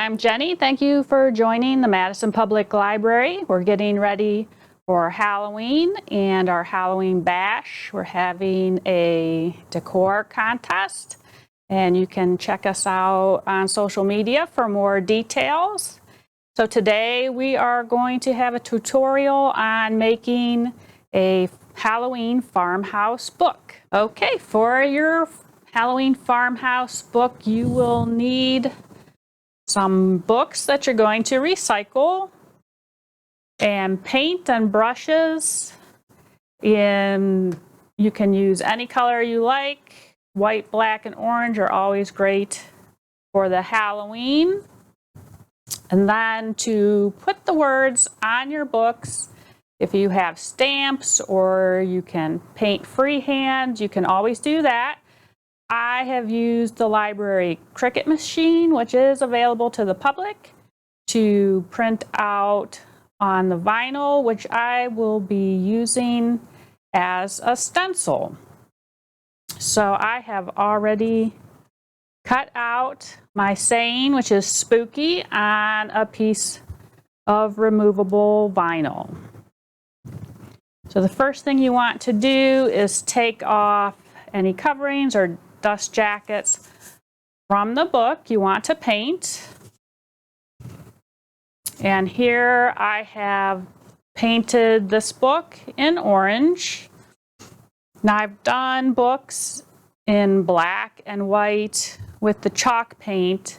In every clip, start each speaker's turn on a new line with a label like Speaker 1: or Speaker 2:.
Speaker 1: I'm Jenny. Thank you for joining the Madison Public Library. We're getting ready for Halloween and our Halloween bash. We're having a decor contest, and you can check us out on social media for more details. So today we are going to have a tutorial on making a Halloween farmhouse book. Okay, for your Halloween farmhouse book, you will need some books that you're going to recycle, and paint and brushes. And you can use any color you like. White, black, and orange are always great for the Halloween. And then to put the words on your books, if you have stamps or you can paint freehand, you can always do that. I have used the library Cricut machine, which is available to the public, to print out on the vinyl, which I will be using as a stencil. So I have already cut out my saying, which is spooky, on a piece of removable vinyl. So the first thing you want to do is take off any coverings or dust jackets from the book you want to paint. And here I have painted this book in orange. Now I've done books in black and white with the chalk paint,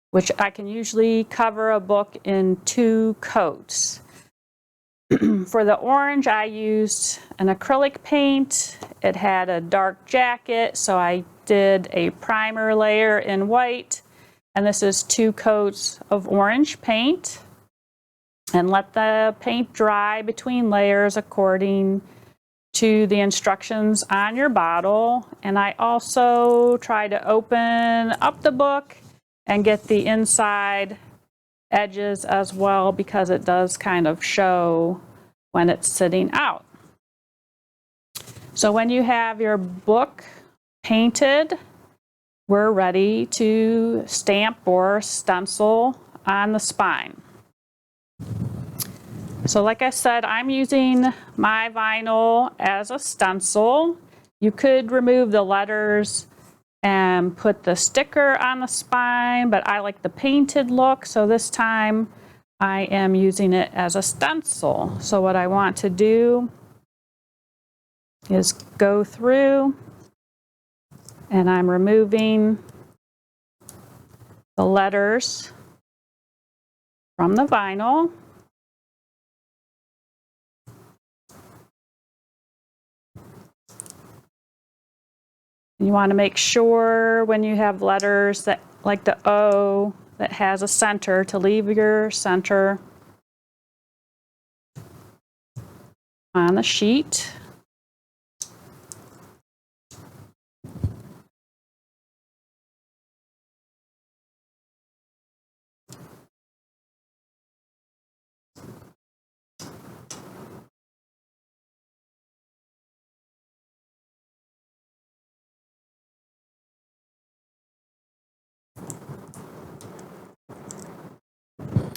Speaker 1: which I can usually cover a book in 2 coats. For the orange, I used an acrylic paint. It had a dark jacket, so I did a primer layer in white, and this is 2 coats of orange paint. And let the paint dry between layers according to the instructions on your bottle. And I also try to open up the book and get the inside edges as well, because it does kind of show when it's sitting out. So when you have your book painted, we're ready to stamp or stencil on the spine. So like I said, I'm using my vinyl as a stencil. You could remove the letters and put the sticker on the spine, but I like the painted look, so this time I am using it as a stencil. So what I want to do is go through, and I'm removing the letters from the vinyl. You want to make sure when you have letters that, like the O, that has a center, to leave your center on the sheet.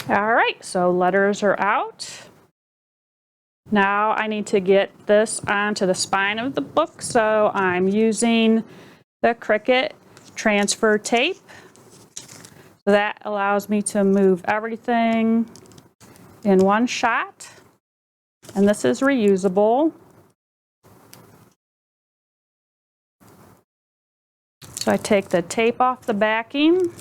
Speaker 1: All right, so letters are out. Now I need to get this onto the spine of the book, so I'm using the Cricut transfer tape. So that allows me to move everything in one shot, and this is reusable. So I take the tape off the backing.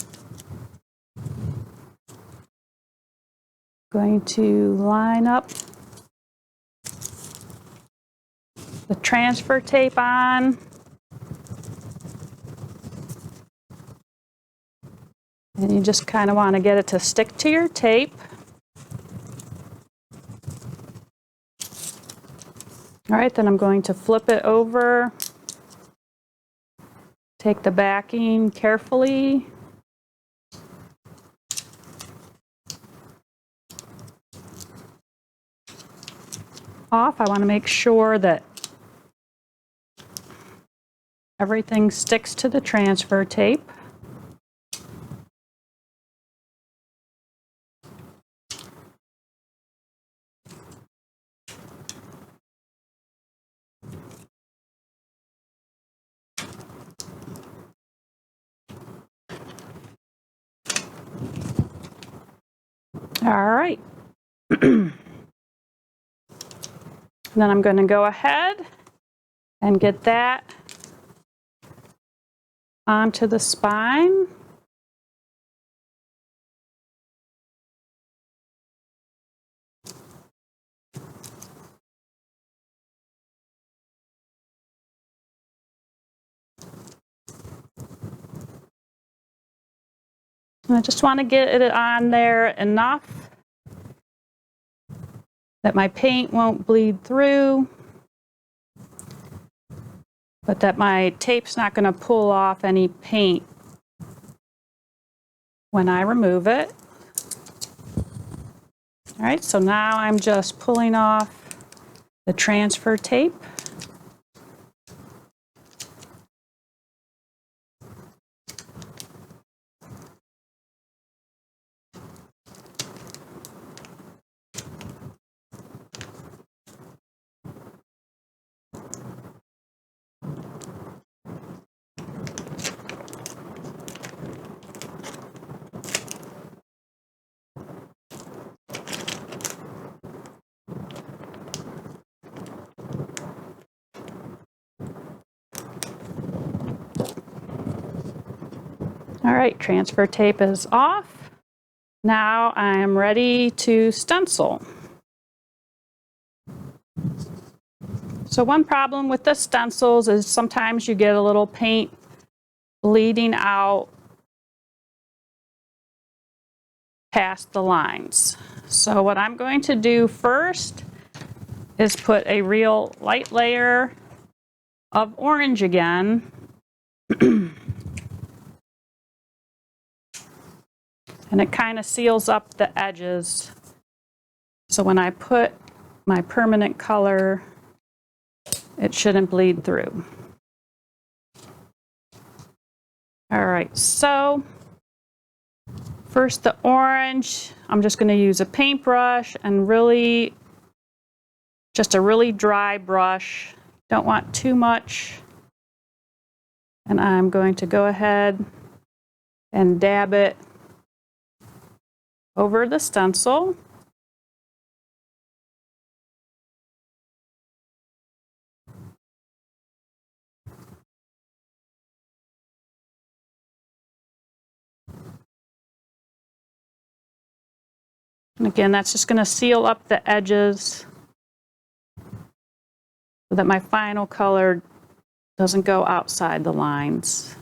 Speaker 1: Going to line up the transfer tape on. And you just kind of want to get it to stick to your tape. All right, then I'm going to flip it over. Take the backing carefully. Off. I want to make sure that everything sticks to the transfer tape. All right. Then I'm going to go ahead and get that onto the spine. And I just want to get it on there enough that my paint won't bleed through, but that my tape's not going to pull off any paint when I remove it. All right, so now I'm just pulling off the transfer tape. All right, transfer tape is off. Now I'm ready to stencil. So one problem with the stencils is sometimes you get a little paint bleeding out past the lines. So what I'm going to do first is put a real light layer of orange again. And it kind of seals up the edges. So when I put my permanent color, it shouldn't bleed through. All right, so first the orange, I'm just going to use a paintbrush and just a really dry brush. Don't want too much. And I'm going to go ahead and dab it over the stencil. And again, that's just going to seal up the edges so that my final color doesn't go outside the lines.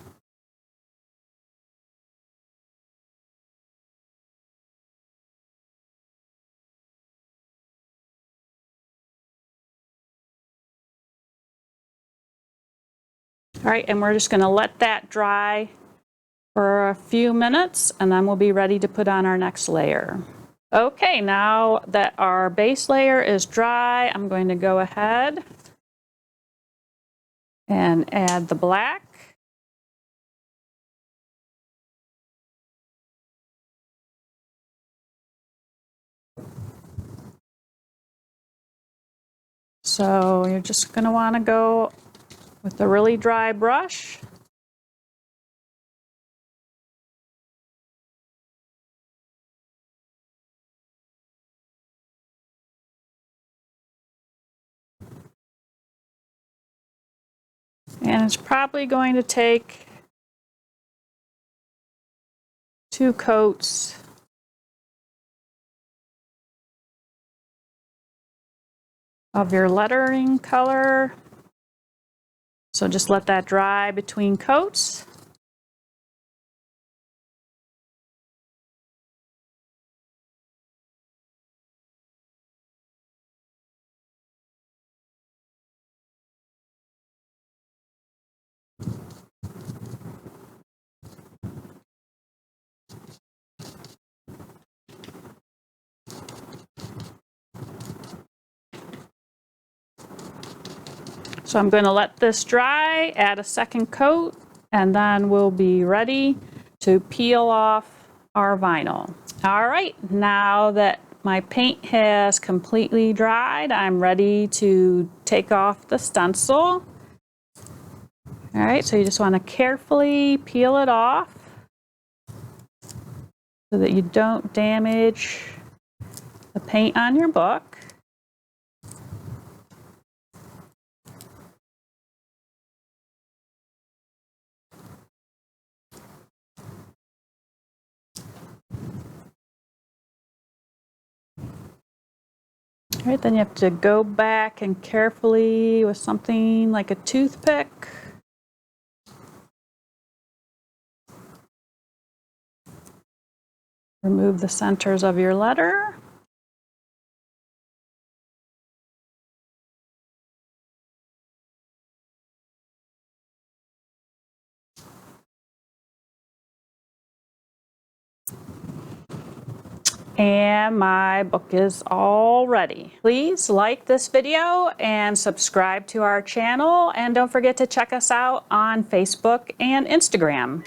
Speaker 1: All right, and we're just going to let that dry for a few minutes, and then we'll be ready to put on our next layer. Okay, now that our base layer is dry, I'm going to go ahead and add the black. So you're just going to want to go with a really dry brush. And it's probably going to take 2 coats of your lettering color. So just let that dry between coats. So I'm going to let this dry, add a second coat, and then we'll be ready to peel off our vinyl. All right, now that my paint has completely dried, I'm ready to take off the stencil. All right, so you just want to carefully peel it off so that you don't damage the paint on your book. All right, then you have to go back and carefully, with something like a toothpick, remove the centers of your letter. And my book is all ready. Please like this video and subscribe to our channel, and don't forget to check us out on Facebook and Instagram.